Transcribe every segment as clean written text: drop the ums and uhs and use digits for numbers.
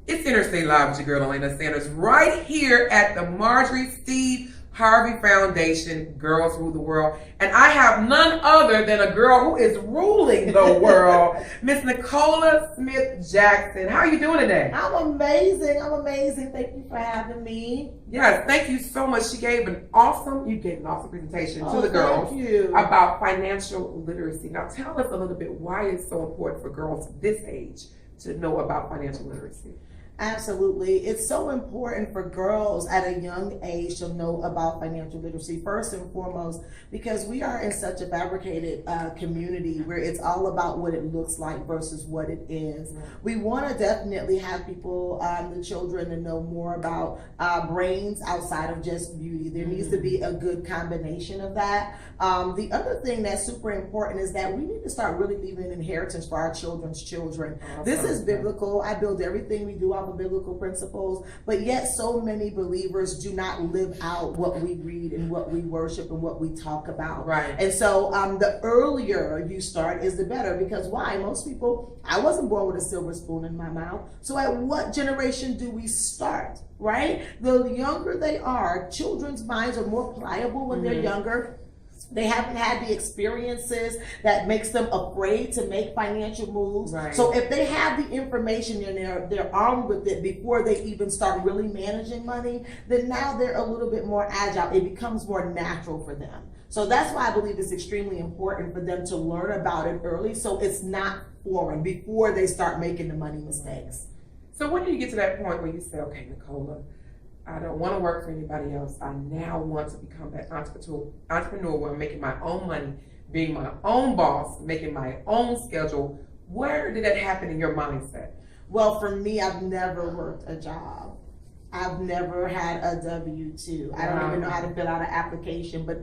It's Interstate Live with your girl, Elena Sanders, right here at the Marjorie Steve Harvey Foundation, Girls Rule the World. And I have none other than a girl who is ruling the world, Miss Nicola Smith Jacoson. How are you doing today? I'm amazing. I'm amazing. Thank you for having me. Yes, thank you so much. You gave an awesome presentation to the girls thank you. about financial literacy. Now tell us a little bit why it's so important for girls this age to know about financial literacy. Absolutely. It's so important for girls at a young age to know about financial literacy, first and foremost, because we are in such a fabricated community where it's all about what it looks like versus what it is. We want to definitely have people, the children, to know more about brains outside of just beauty. There needs to be a good combination of that. The other thing that's super important is that we need to start really leaving an inheritance for our children's children. This is biblical. I build everything we do off of biblical principles, but yet so many believers do not live out what we read and what we worship and what we talk about. Right. And so the earlier you start is the better, because why? Most people, I wasn't born with a silver spoon in my mouth. So at what generation do we start? Right? The younger they are, children's minds are more pliable when they're younger. They haven't had the experiences that makes them afraid to make financial moves. Right. So if they have the information and they're armed with it before they even start really managing money, then now they're a little bit more agile. It becomes more natural for them. So that's why I believe it's extremely important for them to learn about it early, so it's not foreign before they start making the money mistakes. So when do you get to that point where you say, okay, Nicola, I don't want to work for anybody else. I now want to become that entrepreneur where I'm making my own money, being my own boss, making my own schedule. Where did that happen in your mindset? Well, for me, I've never worked a job. I've never had a W-2. I don't even know how to fill out an application, but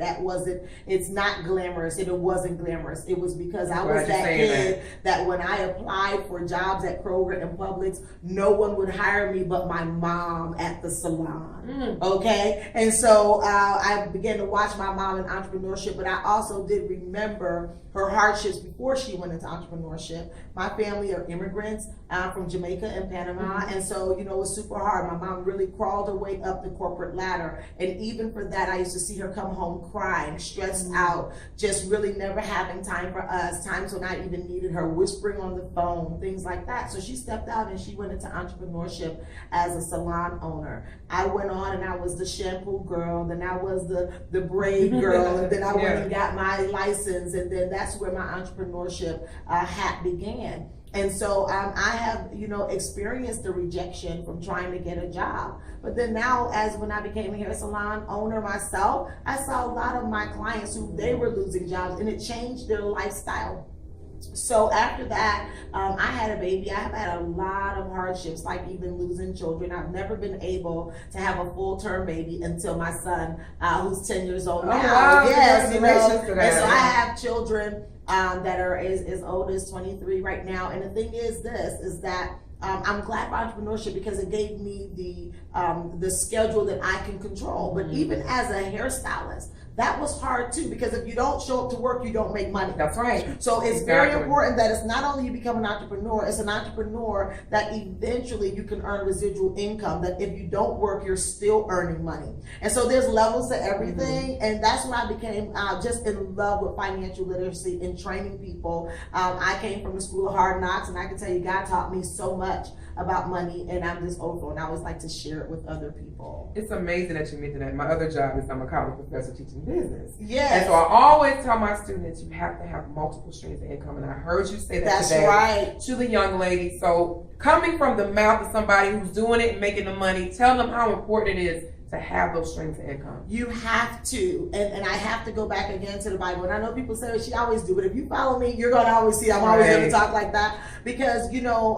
it's not glamorous. It wasn't glamorous. It was because I was that kid that when I applied for jobs at Kroger and Publix, no one would hire me but my mom at the salon. Okay? And so I began to watch my mom in entrepreneurship, but I also did remember her hardships before she went into entrepreneurship. My family are immigrants from Jamaica and Panama, and so, you know, it was super hard. My mom really crawled her way up the corporate ladder, and even for that, I used to see her come home crying, stressed out, just really never having time for us, times when I even needed her, whispering on the phone, things like that. So she stepped out and she went into entrepreneurship as a salon owner. I went on and I was the shampoo girl, then I was the braid girl, and then I went and got my license, and then that's where my entrepreneurship hat began. And so I have, you know, experienced the rejection from trying to get a job. But then now, as when I became a hair salon owner myself, I saw a lot of my clients who they were losing jobs, and it changed their lifestyle. So after that, I had a baby. I have had a lot of hardships, like even losing children. I've never been able to have a full-term baby until my son, who's 10 years old now. Wow, yes, congratulations to that. And so I have children that are as old as 23 right now. And the thing is that I'm glad for entrepreneurship because it gave me the schedule that I can control. But even as a hairstylist, that was hard too, because if you don't show up to work, you don't make money. That's right. So it's very important that it's not only you become an entrepreneur, it's an entrepreneur that eventually you can earn residual income, that if you don't work, you're still earning money. And so there's levels to everything. And that's when I became just in love with financial literacy and training people. I came from the School of Hard Knocks, and I can tell you, God taught me so much about money, and I'm just overflow, and I always like to share it with other people. It's amazing that you mentioned that. My other job is I'm a college professor teaching business. Yes. And so I always tell my students you have to have multiple streams of income, and I heard you say that today right. to the young lady. So coming from the mouth of somebody who's doing it and making the money, tell them how important it is to have those streams of income. You have to, and I have to go back again to the Bible. And I know people say, she always do, but if you follow me, you're going to always see I'm always going to talk like that, because, you know,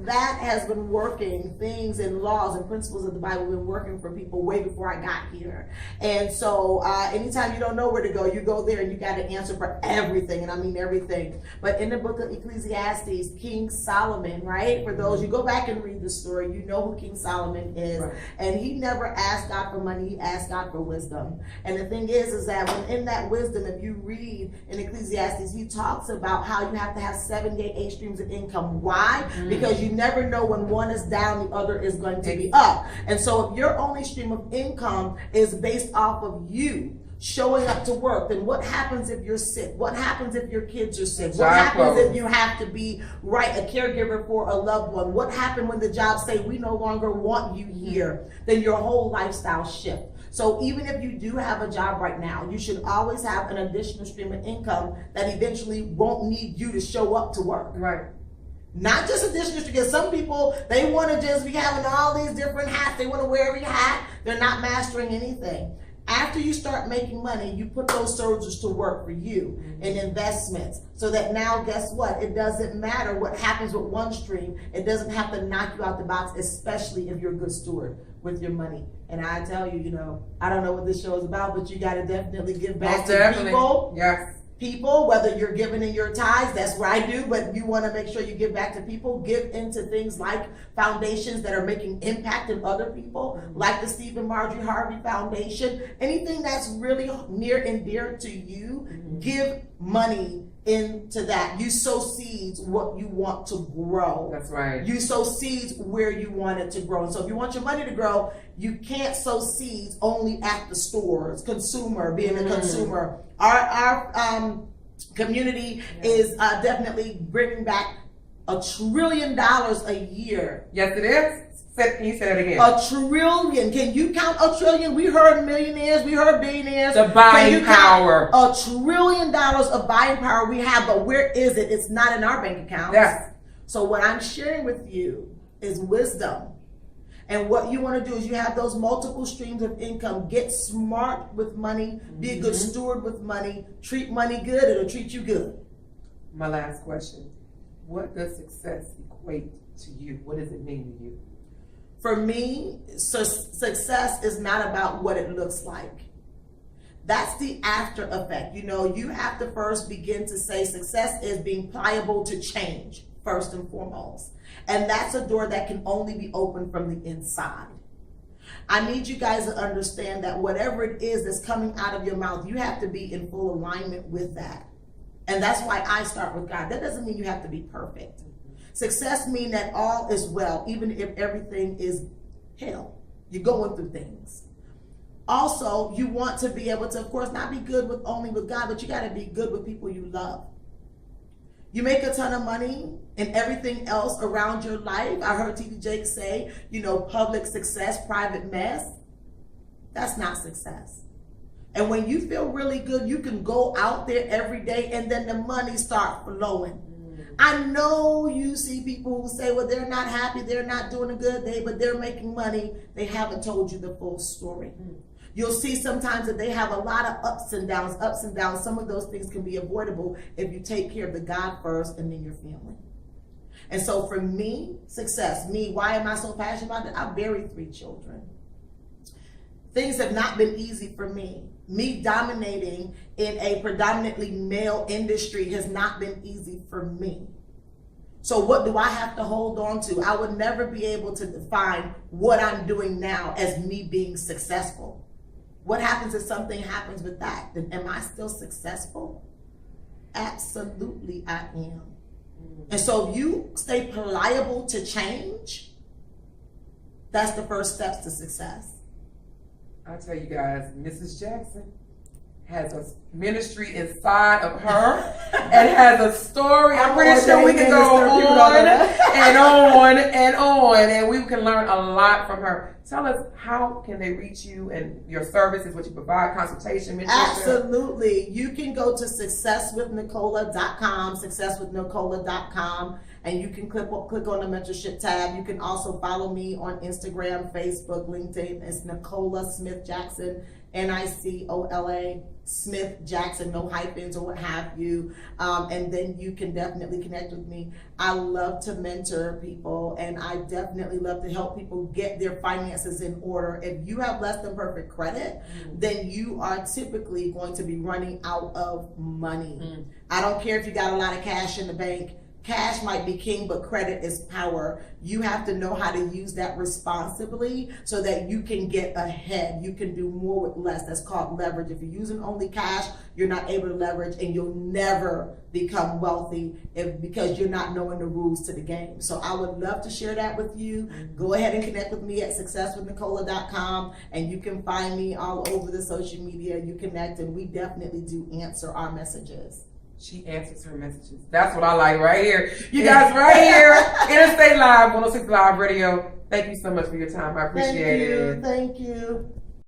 that has been working. Things and laws and principles of the Bible have been working for people way before I got here. And so anytime you don't know where to go, you go there and you got to answer for everything, and I mean everything. But in the book of Ecclesiastes, King Solomon, right? For those, you go back and read the story, you know who King Solomon is. Right. And he never asked God God for money, he asked God for wisdom. And the thing is that when in that wisdom, if you read in Ecclesiastes, he talks about how you have to have 7 to 8 streams of income. Why? Because you never know when one is down, the other is going to be up. And so if your only stream of income is based off of you showing up to work, then what happens if you're sick? What happens if your kids are sick? What happens if you have to be a caregiver for a loved one? What happens when the jobs say we no longer want you here? Then your whole lifestyle shifts. So even if you do have a job right now, you should always have an additional stream of income that eventually won't need you to show up to work. Right. Not just additional stream, because some people, they want to just be having all these different hats. They want to wear every hat. They're not mastering anything. After you start making money, you put those soldiers to work for you in investments, so that now, guess what? It doesn't matter what happens with one stream. It doesn't have to knock you out the box, especially if you're a good steward with your money. And I tell you, I don't know what this show is about, but you got to definitely give back to people. Yes. People, whether you're giving in your tithes, that's what I do, but you want to make sure you give back to people. Give into things like foundations that are making impact in other people, like the Stephen Marjorie Harvey Foundation. Anything that's really near and dear to you, give money into that. You sow seeds what you want to grow. That's right. You sow seeds where you want it to grow. And so if you want your money to grow, you can't sow seeds only at the stores. Being a consumer. Our community is definitely bringing back $1 trillion a year. Yes, it is. Can you say that again? $1 trillion. Can you count $1 trillion? We heard millionaires. We heard billionaires. The buying power. $1 trillion of buying power we have, but where is it? It's not in our bank accounts. Yes. So what I'm sharing with you is wisdom. And what you want to do is you have those multiple streams of income. Get smart with money. Be a good steward with money. Treat money good. It'll treat you good. My last question. What does success equate to you? What does it mean to you? For me, success is not about what it looks like. That's the after effect. You have to first begin to say success is being pliable to change, first and foremost. And that's a door that can only be opened from the inside. I need you guys to understand that whatever it is that's coming out of your mouth, you have to be in full alignment with that. And that's why I start with God. That doesn't mean you have to be perfect. Success means that all is well, even if everything is hell. You're going through things. Also, you want to be able to, of course, not be good only with God, but you got to be good with people you love. You make a ton of money and everything else around your life. I heard T.D. Jakes say, public success, private mess. That's not success. And when you feel really good, you can go out there every day and then the money starts flowing. I know you see people who say, well, they're not happy, they're not doing a good day, but they're making money. They haven't told you the full story. You'll see sometimes that they have a lot of ups and downs. Some of those things can be avoidable if you take care of the God first and then your family. And so for me, success, why am I so passionate about it? I buried 3 children. Things have not been easy for me. Me dominating in a predominantly male industry has not been easy for me. So what do I have to hold on to? I would never be able to define what I'm doing now as me being successful. What happens if something happens with that? Then am I still successful? Absolutely I am. And so if you stay pliable to change, that's the first steps to success. I tell you guys, Mrs. Jackson has a ministry inside of her and has a story. I'm pretty sure we can go on and on and on, and we can learn a lot from her. Tell us, how can they reach you and your services, what you provide, consultation, mentorship? Absolutely. You can go to successwithnicola.com, and you can click on the mentorship tab. You can also follow me on Instagram, Facebook, LinkedIn. It's Nicola Smith Jackson, Nicola Smith Jackson, no hyphens or what have you. And then you can definitely connect with me. I love to mentor people, and I definitely love to help people get their finances in order. If you have less than perfect credit, then you are typically going to be running out of money. I don't care if you got a lot of cash in the bank. cash might be king, but credit is power. You have to know how to use that responsibly so that you can get ahead. You can do more with less. That's called leverage. If you're using only cash, you're not able to leverage, and you'll never become wealthy because you're not knowing the rules to the game. So I would love to share that with you. Go ahead and connect with me at successwithnicola.com, and you can find me all over the social media. You connect, and we definitely do answer our messages. She answers her messages. That's what I like right here. You guys right here, Interstate Live, 106 Live Radio. Thank you so much for your time. I appreciate it. Thank you.